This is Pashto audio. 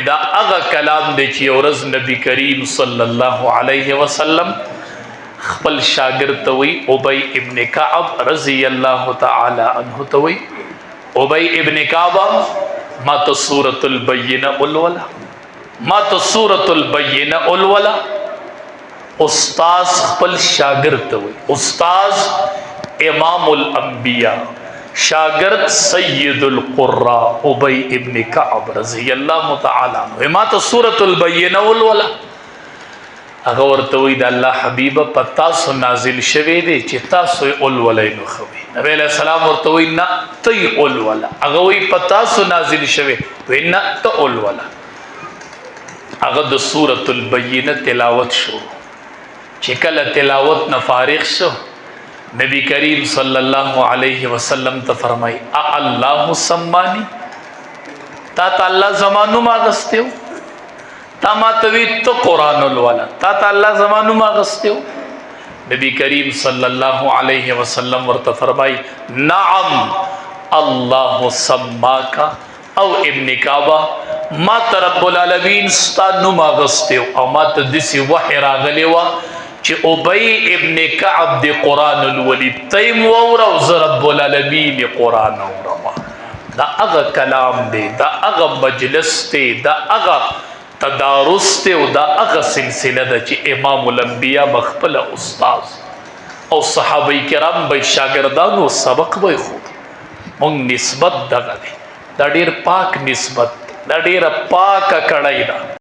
دا هغه کلام دی چې یو ورځ نبی کریم صلی الله علیه وسلم خپل شاګرد ته وی ابی ابن کعب رضی الله تعالی عنہ ته وی ابی ابن کعب ما ته سورۃ البینہ اولولا ما ته سورۃ البینہ اولولا استاد خپل شاګرد ته وی استاد امام الانبیاء شاگرد سید القراء ابی ابن کعب رضی اللہ تعالی عنہ ما ته سورۃ البینہ اولولا هغه ورته وی د الله حبیب پتا سو نازل شوی دی چې تاسو اولولای نو خوي نبی علیہ السلام ورته وی نه تی اولولا هغه وی پتا سو نازل شوی وی نه ته اولولا هغه د سورۃ البینہ تلاوت شو چې کله تلاوت نه فارغ شو نبی کریم صلی اللہ علیہ وسلم تا فرمائی اللہ سمانی تا اللہ زمانو ماغستے ہو تا ما توی تو قرآن الوالا تا اللہ زمانو ماغستے ہو نبی کریم صلی اللہ علیہ وسلم ورطا فرمائی نعم اللہ سماکا او ابن کعبہ ما تا رب العالمین ستا نو ماغستے ہو او ما تا دسی وحی راغلے وا چې ابی ابن کعب دی قرآن الولید تیم وورا و رب العالمین قرآن وورا دا اغا کلام دی دا اغا مجلس دی دا اغا تدارس دی و دا اغا سلسلہ دا چی امام الانبیاء مخبل استاذ او صحابی کرام بی شاگردان و سبق بی خود مونگ نسبت دا دی دا دیر پاک نسبت دا دیر پاک کڑائی دا